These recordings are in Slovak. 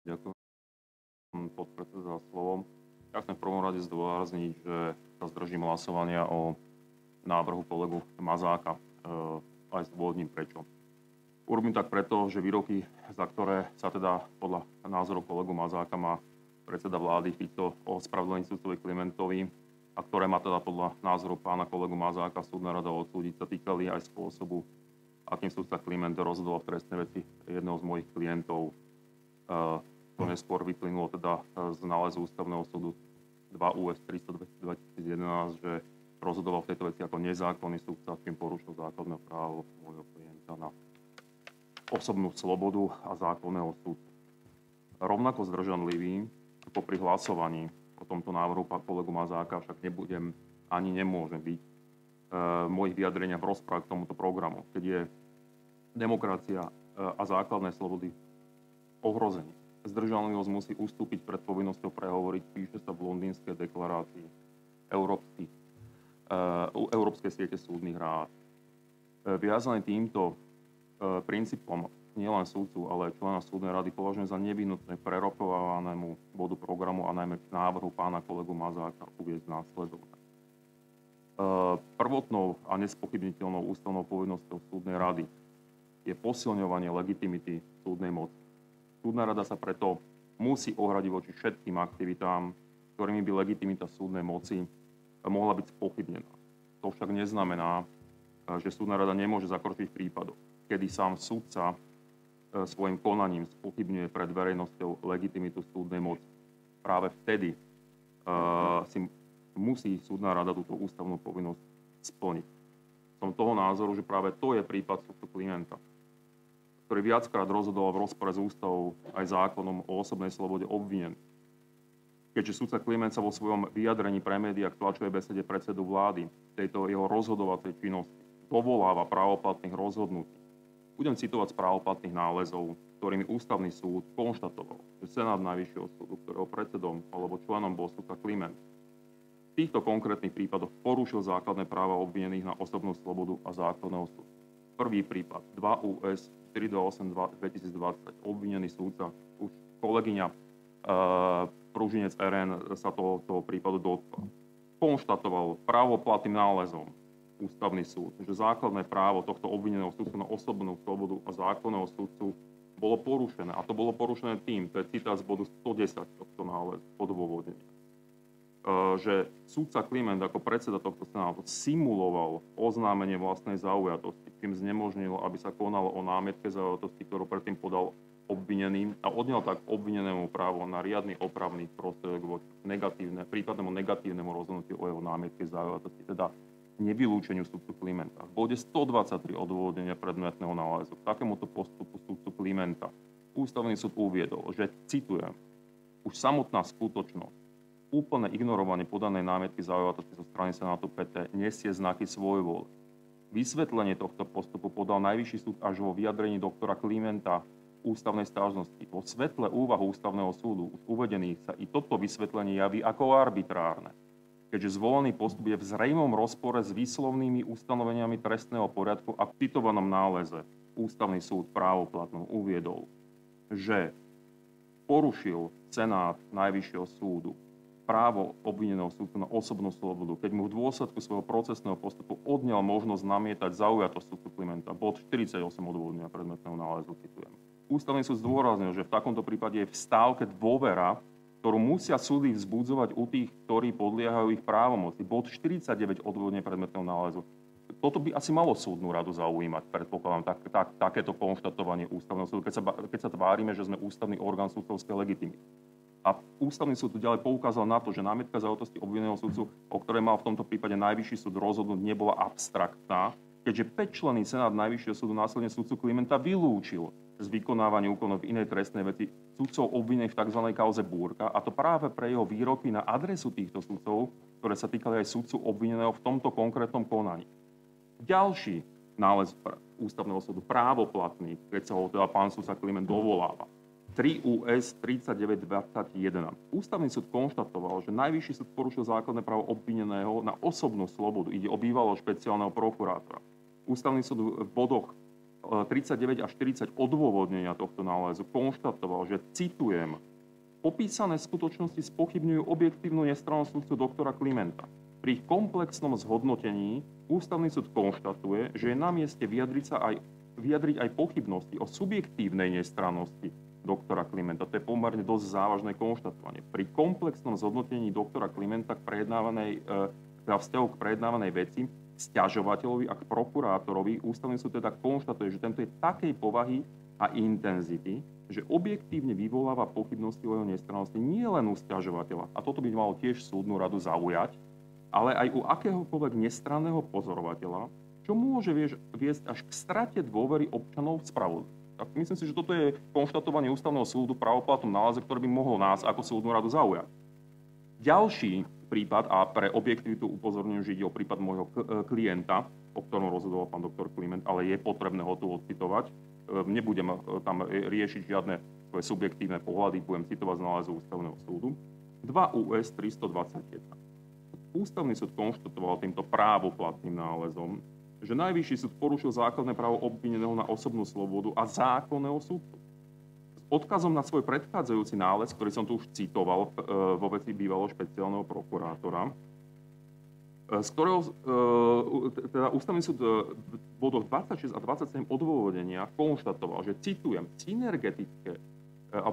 Ďakujem, podpredseda, za slovo. Ja chcem v prvom rade zdôrazniť, že sa zdržím hlasovania o návrhu kolegu Mazáka. Aj zdôvodním prečo. Urobím tak preto, že výroky, za ktoré sa teda podľa názoru kolegu Mazáka má predseda vlády Fico ospravedlniť sudcovi Klimentovi a ktoré má teda podľa názoru pána kolegu Mazáka súdna rada odsúdiť, sa týkali aj spôsobu, akým sudca Kliment rozhodoval v trestnej veci jedného z mojich klientov. To neskôr vyplynulo teda z nálezu Ústavného súdu 2 US 300 2011, že rozhodoval v tejto veci ako nezákonný sudca, čím porušil základné právo môjho klienta na osobnú slobodu a zákonného súdu. Rovnako zdržanlivý ako pri hlasovaní o tomto návrhu kolegu Mazáka však nebudem ani nemôžem byť v mojich vyjadreniach v rozprave k tomuto programu, keď je demokracia a základné slobody ohrozenie. Zdržanlivosť musí ustúpiť pred povinnosťou prehovoriť, píše sa v Londýnskej deklarácii Európskej siete súdnych rád. Viazané týmto princípom nielen súdcu, ale aj člena súdnej rady považujem za nevyhnutné prerokovávanému bodu programu a najmä k návrhu pána kolegu Mazáka uviesť následovné. Prvotnou a nespochybniteľnou ústavnou povinnosťou súdnej rady je posilňovanie legitimity súdnej moci. Súdna rada sa preto musí ohradiť voči všetkým aktivitám, ktorými by legitimita súdnej moci mohla byť spochybnená. To však neznamená, že súdna rada nemôže zakročiť v prípadoch, kedy sám sudca svojim konaním spochybňuje pred verejnosťou legitimitu súdnej moci. Práve vtedy si musí súdna rada túto ústavnú povinnosť splniť. Som toho názoru, že práve to je prípad sudcu Klimenta, ktorý viackrát rozhodoval v rozpore s ústavou aj zákonom o osobnej slobode obvinený. Keďže sudca Kliment sa vo svojom vyjadrení pre médiá k tlačovej besede predsedu vlády tejto jeho rozhodovacej činnosti dovoláva právoplatných rozhodnutí. Budem citovať z právoplatných nálezov, ktorými ústavný súd konštatoval, že Senát Najvyššieho súdu, ktorého predsedom alebo členom bol sudca Kliment, v týchto konkrétnych prípadoch porušil základné práva obvinených na osobnú slobodu a zákonného súdu. Prvý prípad 2 US 428 2020. Obvinený súdca, už kolegyňa Pružinec RN sa toho prípadu dotkla. Konštatoval právoplatným nálezom ústavný súd, že základné právo tohto obvineného súdcu na osobnú slobodu a zákonného súdcu bolo porušené. A to bolo porušené tým, to je citát z bodu 110 tohto nálezu, odôvodnenia, že súdca Kliment ako predseda tohto senátu simuloval oznámenie vlastnej zaujatosti, čím znemožnilo, aby sa konalo o námietke zaujatosti, ktorú predtým podal obvinený a odňal tak obvinenému právo na riadny opravný prostriedok voči prípadnému negatívnemu rozhodnutiu o jeho námietke zaujatosti, teda nevylúčeniu súdcu Klimenta. V bode 123 odôvodnenia predmetného nálezu k takémuto postupu súdcu Klimenta ústavný súd uviedol, že, citujem, už samotná skutočnosť úplné ignorovanie podanej námietky zaujatosti zo strany Senátu PT nesie znaky svojvôle. Vysvetlenie tohto postupu podal Najvyšší súd až vo vyjadrení doktora Klimenta ústavnej sťažnosti. Vo svetle úvah ústavného súdu už uvedených sa i toto vysvetlenie javí ako arbitrárne, keďže zvolený postup je v zrejmom rozpore s výslovnými ustanoveniami trestného poriadku a v citovanom náleze ústavný súd právoplatnom uviedol, že porušil Senát Najvyššieho súdu právo obvineného súdcu na osobnú slobodu, keď mu v dôsledku svojho procesného postupu odňal možnosť namietať zaujatosť súdcu Klimenta. Bod 48 odôvodnenia predmetného nálezu, citujem. Ústavný súd zdôraznil, že v takomto prípade je v stávke dôvera, ktorú musia súdy vzbudzovať u tých, ktorí podliehajú ich právomoci. Bod 49 odôvodnenia predmetného nálezu. Toto by asi malo súdnu radu zaujímať, predpokladám, takéto konštatovanie ústavného súdu, keď sa tvárime, že sme ústavný orgán súdcovskej legitimity. A ústavný súd tu ďalej poukázal na to, že námietka zaujatosti obvineného súdcu, o ktorej mal v tomto prípade Najvyšší súd rozhodnúť, nebola abstraktná, keďže 5-členný Senát Najvyššieho súdu následne súdcu Klimenta vylúčil z vykonávania úkonov v inej trestnej veci sudcov obvinených v tzv. Kauze Búrka, a to práve pre jeho výroky na adresu týchto sudcov, ktoré sa týkali aj sudcu obvineného v tomto konkrétnom konaní. Ďalší nález ústavného súdu, právoplatný, keď sa ho teda pán sudca Kliment dovoláva, 3 US 3921. Ústavný súd konštatoval, že Najvyšší súd porušil základné právo obvineného na osobnú slobodu. Ide o bývalého špeciálneho prokurátora. Ústavný súd v bodoch 39 až 40 odôvodnenia tohto nálezu konštatoval, že, citujem, popísané skutočnosti spochybňujú objektívnu nestrannosť sudcu doktora Klimenta. Pri komplexnom zhodnotení Ústavný súd konštatuje, že je na mieste vyjadriť aj pochybnosti o subjektívnej nestrannosti doktora Klimenta. To je pomerne dosť závažné konštatovanie. Pri komplexnom zhodnotení doktora Klimenta vzťahu k prejednávanej veci sťažovateľovi a k prokurátorovi Ústavný súd teda konštatuje, že tento je takej povahy a intenzity, že objektívne vyvoláva pochybnosti o jeho nestrannosti nie len u sťažovateľa, a toto by malo tiež súdnu radu zaujať, ale aj u akéhokoľvek nestranného pozorovateľa, čo môže viesť až k strate dôvery občanov v spravodlivosť. Tak myslím si, že toto je konštatovanie Ústavného súdu pravoplatnom náleze, ktoré by mohlo nás ako súdnu radu zaujať. Ďalší prípad, a pre objektivitu upozorňujem, že ide o prípad môjho klienta, o ktorom rozhodoval pán doktor Kliment, ale je potrebné ho tu odcitovať. Nebudem tam riešiť žiadne svoje subjektívne pohľady, budem citovať z nálezu Ústavného súdu. 2 US 321. Ústavný súd konštatoval týmto právoplatným nálezom, že Najvyšší súd porušil základné právo obvineného na osobnú slobodu a zákonného súdcu. S odkazom na svoj predchádzajúci nález, ktorý som tu už citoval vo veci bývalého špeciálneho prokurátora, z ktorého teda Ústavný súd v bodoch 26 a 27 odôvodnenia konštatoval, že, citujem,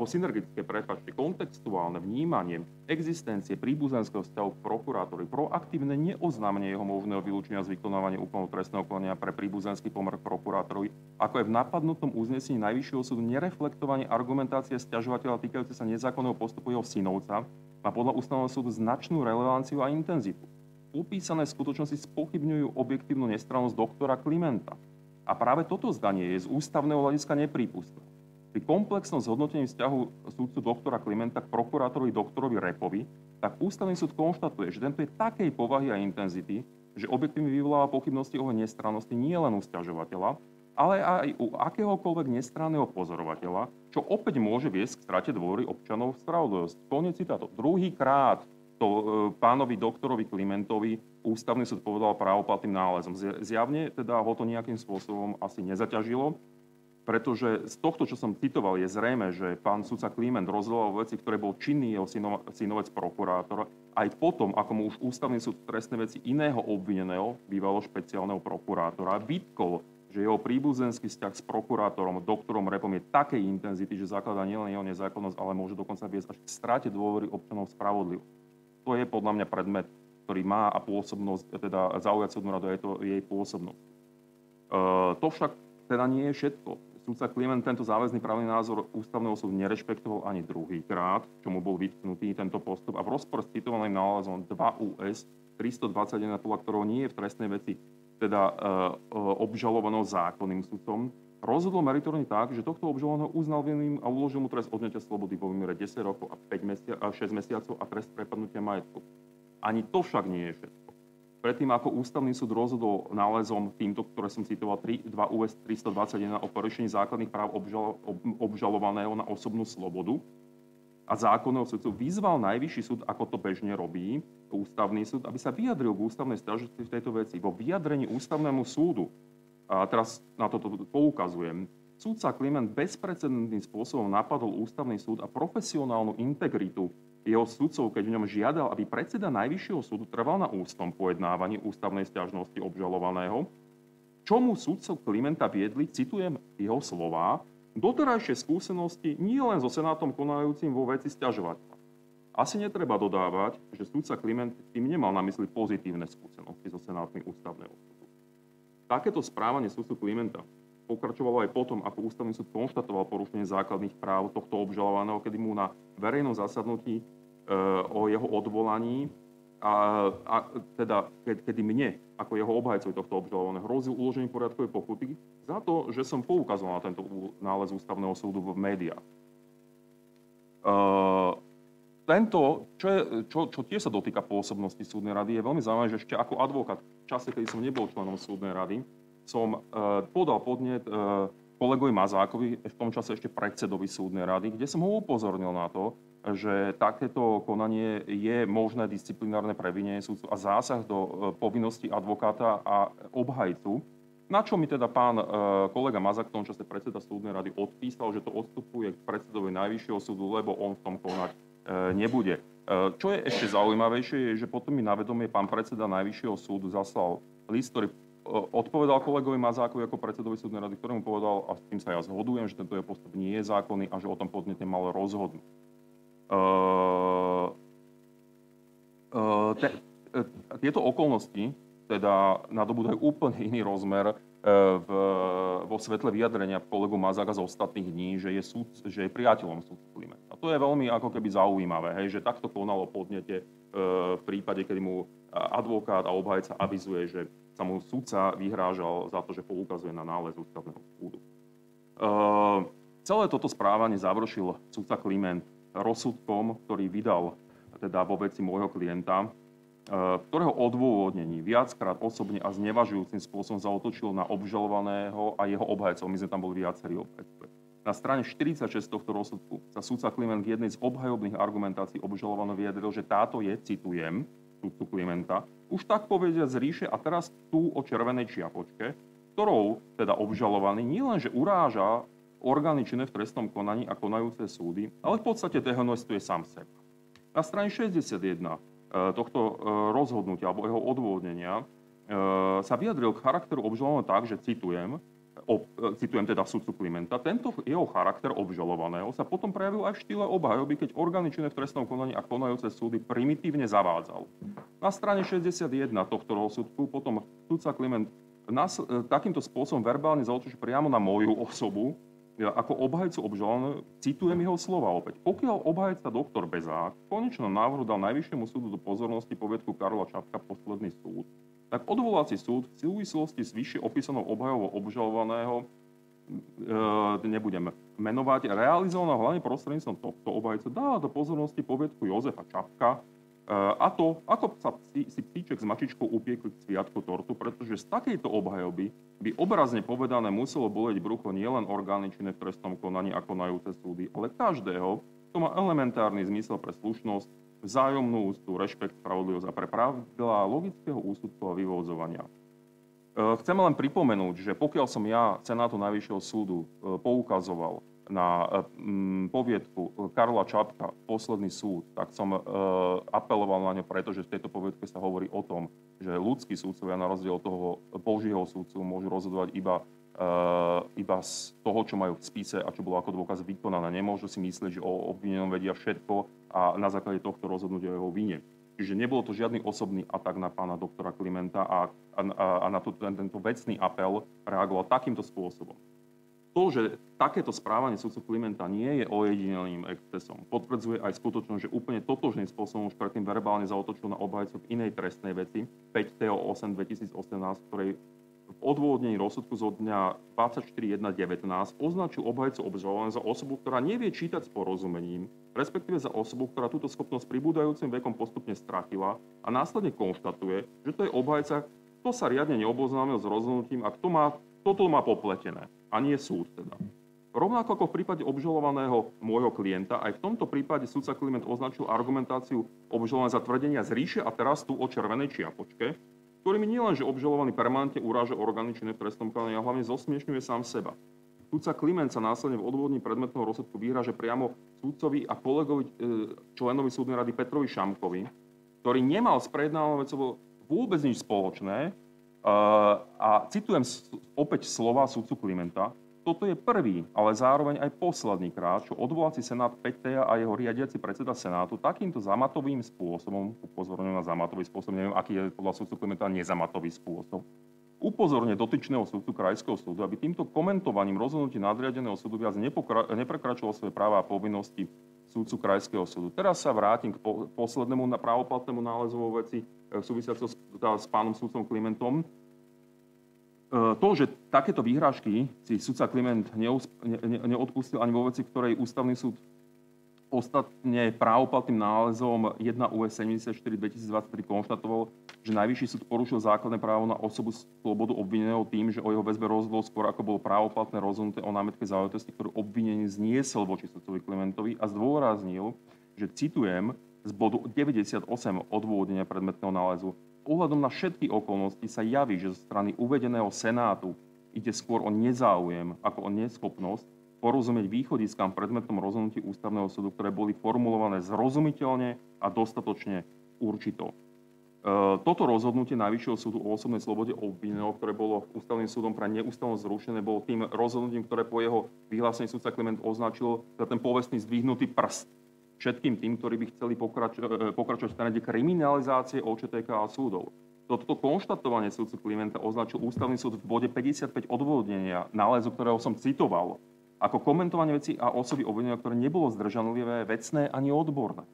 synergetické kontextuálne vnímanie existencie príbuzenského vzťahu k prokurátorovi, proaktívne neoznámenie jeho možného vylúčenia z vykonávania úplného trestného konania pre príbuzenský pomer k prokurátorovi, ako aj v napadnutom uznesení Najvyššieho súdu nereflektovanie argumentácie sťažovateľa týkajúce sa nezákonného postupu jeho synovca má podľa Ústavného súdu značnú relevanciu a intenzitu. Popísané skutočnosti spochybňujú objektívnu nestrannosť doktora Klimenta. A práve toto zdanie je z ústavného hľadiska neprípustné. Pri komplexnom zhodnotení vzťahu súdcu doktora Klimenta k prokurátorovi doktorovi Repovi, tak Ústavný súd konštatuje, že tento je takej povahy a intenzity, že objektívne vyvoláva pochybnosti o nestrannosti nie len u sťažovateľa, ale aj u akéhokoľvek nestranného pozorovateľa, čo opäť môže viesť k strate dôvery občanov v spravodlivosť. Koniec citátu. Druhýkrát to pánovi doktorovi Klimentovi Ústavný súd povedal právoplatným nálezom. Zjavne teda ho to nejakým spôsobom asi nezaťažilo, pretože z tohto, čo som citoval, je zrejme, že pán sudca Kliment rozhodoval veci, ktoré bol činný jeho synovec prokurátora, aj potom, ako mu už Ústavný súd trestné veci iného obvineného, bývalého špeciálneho prokurátora, vytkol, že jeho príbuzenský vzťah s prokurátorom, doktorom Repom je takej intenzity, že zakladá nielen jeho nezákonnosť, ale môže dokonca viesť až k strate dôvery občanov v spravodlivosť. To je podľa mňa predmet, ktorý má a pôsobnosť, teda zaujať súdnu radu, je to jej pôsobnosť. To však teda nie je všetko. Sudca Kliment tento záväzný právny názor Ústavného súdu nerešpektoval ani druhýkrát, čo mu bol vytknutý tento postup, a v rozpor s citovaným nálezom 2 US 321, podľa ktorého nie je v trestnej veci teda obžalovanou zákonným sudcom, rozhodol meritorne tak, že tohto obžalovaného uznal vinným a uložil mu trest odňatia slobody vo výmere 10 rokov a 6 mesiacov a trest prepadnutia majetku. Ani to však nie je všetko. Predtým, ako Ústavný súd rozhodol nálezom týmto, ktoré som citoval, 2 US 321 o porušení základných práv obžalovaného na osobnú slobodu a zákonného sudcu, vyzval Najvyšší súd, ako to bežne robí Ústavný súd, aby sa vyjadril k ústavnej sťažnosti v tejto veci. Vo vyjadrení Ústavnému súdu, a teraz na toto poukazujem, sudca Kliment bezprecedentným spôsobom napadol Ústavný súd a profesionálnu integritu jeho sudcov, keď v ňom žiadal, aby predseda Najvyššieho súdu trval na ústnom pojednávaní ústavnej sťažnosti obžalovaného, čomu sudcov Klimenta viedli, citujem jeho slová, doterajšie skúsenosti nie len so senátom konajúcim vo veci sťažovateľa. Asi netreba dodávať, že sudca Kliment tým nemal na mysli pozitívne skúsenosti so senátmi ústavného súdu. Takéto správanie sudcu Klimenta pokračovalo aj potom, ako Ústavný súd konštatoval porušenie základných práv tohto obžalovaného, kedy mu na verejnom zasadnutí o jeho odvolaní kedy mne, ako jeho obhajcovi tohto obžalovaného, hrozil uloženie poriadkovej pokuty za to, že som poukazoval na tento nález Ústavného súdu v médiách. Čo tiež sa dotýka pôsobnosti súdnej rady, je veľmi zaujímavé, že ešte ako advokát v čase, kedy som nebol členom súdnej rady, som podal podnet kolegovi Mazákovi, v tom čase ešte predsedovi súdnej rady, kde som ho upozornil na to, že takéto konanie je možné disciplinárne previnenie súdcu a zásah do povinnosti advokáta a obhajcu Na čo mi teda pán kolega Mazak, v tom čase predseda súdnej rady, odpísal, že to odstupuje k predsedovi Najvyššieho súdu, lebo on v tom konať nebude. Čo je ešte zaujímavejšie, je, že potom mi na vedomie pán predseda Najvyššieho súdu zaslal list, ktorý odpovedal kolegovi Mazákovi ako predsedovi súdnej rady, ktorému povedal, a s tým sa ja zhodujem, že tento jeho postup nie je zákonný a že o tom podnete mal rozhodnúť. Tieto okolnosti teda nadobúdajú úplne iný rozmer vo svetle vyjadrenia kolegu Mazáka z ostatných dní, že je priateľom sudcu Klimenta. A to je veľmi ako keby zaujímavé, hej, že takto konalo podnete v prípade, kedy mu advokát a obhajca avizuje, že sa mu sudca vyhrážal za to, že poukazuje na nález ústavného súdu. Celé toto správanie završil sudca Kliment rozsudkom, ktorý vydal teda vo veci môjho klienta, ktorého odôvodnení viackrát osobne a znevažujúcim spôsobom zaútočil na obžalovaného a jeho obhajcov. My sme tam boli viacerí obhajcovia. Na strane 46 tohto rozsudku sa sudca Kliment v jednej z obhajobných argumentácií obžalovaného vyjadril, že táto je, citujem, sudcu Klimenta, už tak povediať z ríše a teraz tu o červenej čiapočke, ktorou teda obžalovaný nielenže uráža orgány činné v trestnom konaní a konajúce súdy, ale v podstate dehonestuje sám seba. Na strane 61 tohto rozhodnutia alebo jeho odôvodnenia sa vyjadril k charakteru obžalovaného tak, že citujem teda sudcu Klimenta, tento jeho charakter obžalovaného sa potom prejavil aj v štýle obhajoby, keď orgány činné v trestnom konaní a konajúce súdy primitívne zavádzal. Na strane 61 tohto rozsudku potom sudca Kliment takýmto spôsobom verbálne zaútočil priamo na moju osobu, ako obhajcu obžalovaného, citujem jeho slova opäť. Pokiaľ obhajca doktor Bezák v konečnom návrhu dal Najvyššiemu súdu do pozornosti poviedku Karla Čapka posledný súd, tak odvolací súd v súvislosti s vyššie opísanou obhajovou obžalovaného, nebudem menovať, realizovaná hlavne prostredníctvom tohto obhajcu, dá do pozornosti poviedku Jozefa Čapka, a to, ako sa si psíček s mačičkou upiekli k sviatku tortu, pretože z takejto obhajoby by obrazne povedané muselo boleť brucho nielen orgány činné v trestnom konaní a konajúce súdy, ale každého, kto má elementárny zmysel pre slušnosť, vzájomnú úctu, rešpekt, spravodlivosť a pre pravidlá logického úsudku a vyvodzovania. Chcem len pripomenúť, že pokiaľ som ja Senátu Najvyššieho súdu poukazoval na poviedku Karla Čapka, posledný súd, tak som apeloval na ňo, pretože v tejto poviedke sa hovorí o tom, že ľudskí súdcovia na rozdiel od toho Božieho súdcu môžu rozhodovať iba z toho, čo majú v spise a čo bolo ako dôkaz vykonané. Nemôžu si myslieť, že o obvinenom vedia všetko a na základe tohto rozhodnutia o jeho vine. Čiže nebolo to žiadny osobný atak na pána doktora Klimenta a na tento vecný apel reagoval takýmto spôsobom. To, že takéto správanie sudcu Klimenta nie je ojedinelým excesom, potvrdzuje aj skutočnosť, že úplne totožným spôsobom už predtým verbálne zaútočil na obhajcu v inej trestnej veci 5. 8. 2018, ktorej v odôvodnení rozsudku zo dňa 24.1.19 označil obhajcu obžalovaného za osobu, ktorá nevie čítať s porozumením, respektíve za osobu, ktorá túto schopnosť pribúdajúcim vekom postupne stratila a následne konštatuje, že to je obhajca, kto sa riadne neoboznámil s rozhodnutím a toto má popletené. A nie súd teda. Rovnako ako v prípade obžalovaného môjho klienta, aj v tomto prípade sudca Kliment označil argumentáciu obžalovaného za tvrdenia z ríše a teraz tu o červenej čiapočke, ktorými nielenže obžalovaný permanentne uráža orgány činné v trestnom konaní a hlavne zosmiešňuje sám seba. Sudca Kliment sa následne v odôvodnení predmetného rozsudku vyhráža priamo sudcovi a kolegovi členovi súdnej rady Petrovi Šamkovi, ktorý nemal s prejednávanou vecou vôbec nič spoločné. A citujem opäť slova sudcu Klimenta. Toto je prvý, ale zároveň aj posledný krát, čo odvolací senát Peteja a jeho riadiaci predseda senátu takýmto zamatovým spôsobom, upozorňujem na zamatový spôsob, neviem, aký je podľa sudcu Klimenta nezamatový spôsob, upozorňuje dotyčného sudcu krajského súdu, aby týmto komentovaním rozhodnutí nadriadeného súdu viac neprekračoval svoje práva a povinnosti súdcu krajského súdu. Teraz sa vrátim k poslednému právoplatnému nálezu vo veci súvisiaceho s pánom sudcom Klimentom. To, že takéto výhrážky si sudca Kliment neodpustil ani vo veci, ktorej ústavný súd ostatne právoplatným nálezom 1 US 74 2023 konštatoval, že Najvyšší súd porušil základné právo na osobu slobodu obvineného tým, že o jeho väzbe rozhodol skôr, ako bolo právoplatné rozhodnuté o námietke záležitosti, ktorú obvinený zniesol voči sudcovi Klimentovi a zdôraznil, že citujem z bodu 98 odôvodnenia predmetného nálezu, ohľadom na všetky okolnosti sa javí, že zo strany uvedeného Senátu ide skôr o nezáujem ako o neschopnosť porozumieť východiskám predmetom rozhodnutí Ústavného súdu, ktoré boli formulované zrozumiteľne a dostatočne určito. Toto rozhodnutie Najvyššieho súdu o osobnej slobode obvineného, ktoré bolo Ústavným súdom pre neústavnosť zrušené, bolo tým rozhodnutím, ktoré po jeho vyhlásení sudca Kliment označil za ten povestný zdvihnutý prst všetkým tým, ktorí by chceli pokračovať v trende kriminalizácie OČTK a súdov. Toto konštatovanie sudcu Klimenta označil Ústavný súd v bode 55 odôvodnenia nálezu, ktorého som citoval, ako komentovanie veci a osoby obvinenia, ktoré nebolo zdržanlivé, vecné ani odborné.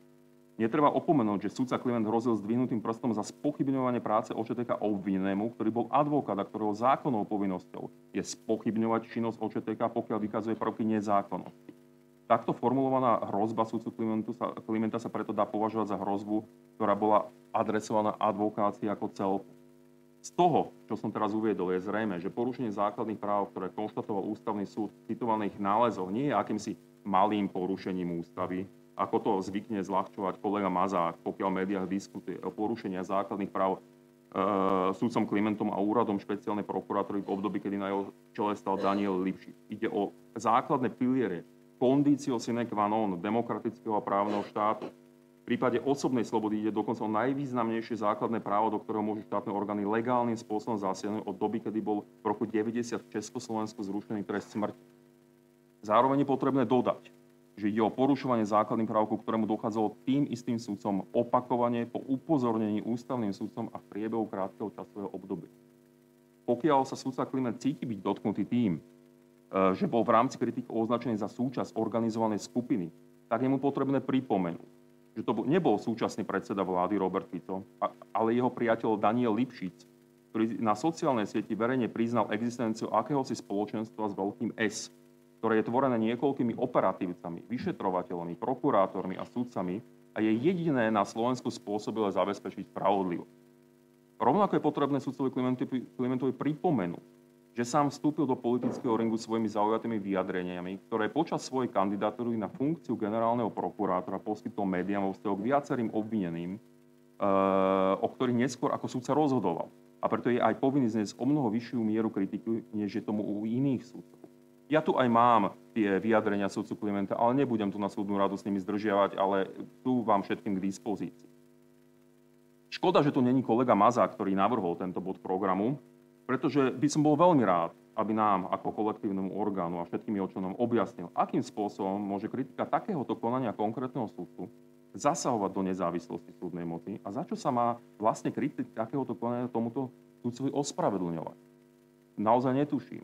Netreba opomenúť, že sudca Kliment hrozil zdvihnutým prstom za spochybňovanie práce OČTK obvinenému, ktorý bol advokát a ktorého zákonnou povinnosťou je spochybňovať činnosť OČTK, pokiaľ vykazuje prvky nezákonnosti. Takto formulovaná hrozba sudcu Klimenta sa preto dá považovať za hrozbu, ktorá bola adresovaná advokácii ako celku. Z toho, čo som teraz uviedol, je zrejme, že porušenie základných práv, ktoré konštatoval Ústavný súd v citovaných nálezoch, nie je akýmsi malým porušením ústavy, ako to zvykne zľahčovať kolega Mazák, pokiaľ v médiách diskutuje o porušení základných práv sudcom Klimentom a úradom špeciálnej prokuratúry v období, kedy na jeho čele stal Daniel Lipšic. Ide o základné piliere conditio sine qua non demokratického a právneho štátu. V prípade osobnej slobody ide dokonca o najvýznamnejšie základné právo, do ktorého môžu štátne orgány legálnym spôsobom zasiahnuť od doby, kedy bol v roku 90 v Československu zrušený trest smrti. Zároveň je potrebné dodať, že ide o porušovanie základných práv, ku ktorému dochádzalo tým istým sudcom opakovane po upozornení ústavným sudcom a v priebehu krátkeho časového obdobia. Pokiaľ sa sudca Kliment cíti byť dotknutý tým, že bol v rámci kritik označený za súčasť organizovanej skupiny, tak je mu potrebné pripomenúť, že to nebol súčasný predseda vlády Robert Fico, ale jeho priateľ Daniel Lipšic, ktorý na sociálnej sieti verejne priznal existenciu akéhosi spoločenstva s veľkým S, ktoré je tvorené niekoľkými operatívcami, vyšetrovateľmi, prokurátormi a sudcami a je jediné na Slovensku spôsobilé zabezpečiť spravodlivosť. Rovnako je potrebné sudcovi Klimentovi pripomenúť, že sám vstúpil do politického ringu svojimi zaujatými vyjadreniami, ktoré počas svojej kandidatúry na funkciu generálneho prokurátora poskytol médiám vo vzťahu k viacerým obvineným, o ktorých neskôr ako sudca rozhodoval. A preto je aj povinný zniesť o mnoho vyššiu mieru kritiky, než je tomu u iných sudcov. Ja tu aj mám tie vyjadrenia sudcu Klimenta, ale nebudem tu na súdnu radu s nimi zdržiavať, ale sú vám všetkým k dispozícii. Škoda, že tu není kolega Mazák, ktorý navrhol tento bod programu, pretože by som bol veľmi rád, aby nám ako kolektívnemu orgánu a všetkým občanom objasnil, akým spôsobom môže kritika takéhoto konania konkrétneho sudcu zasahovať do nezávislosti súdnej moci a za čo sa má vlastne kritika takéhoto konania tomuto sudcovi ospravedlňovať. Naozaj netuším.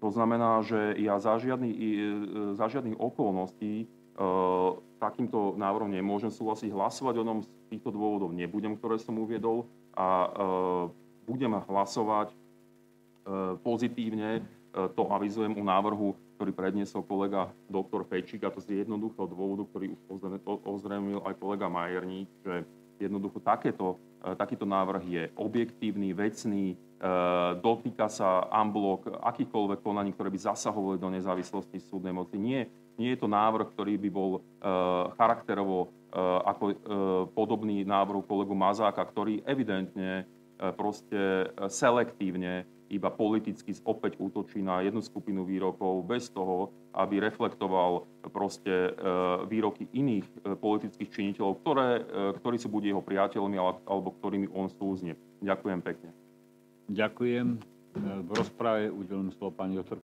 To znamená, že ja za žiadnych okolností takýmto návrhom nemôžem súhlasiť. Hlasovať o ňom z týchto dôvodov nebudem, ktoré som uviedol, a budem hlasovať pozitívne. To avizujem u návrhu, ktorý predniesol kolega doktor Fečík, a to z jednoduchého dôvodu, ktorý už ozrejmil aj kolega Majerník, že jednoducho takýto návrh je objektívny, vecný, dotýka sa en bloc akýchkoľvek konaní, ktoré by zasahovali do nezávislosti súdnej moci. Nie je to návrh, ktorý by bol charakterovo ako podobný návrhu kolegu Mazáka, ktorý evidentne proste selektívne iba politicky opäť útočí na jednu skupinu výrokov bez toho, aby reflektoval proste výroky iných politických činiteľov, ktorí sú buď jeho priateľmi, alebo ktorými on súzne. Ďakujem pekne. Ďakujem. V rozprave udelujem slovo pani doktor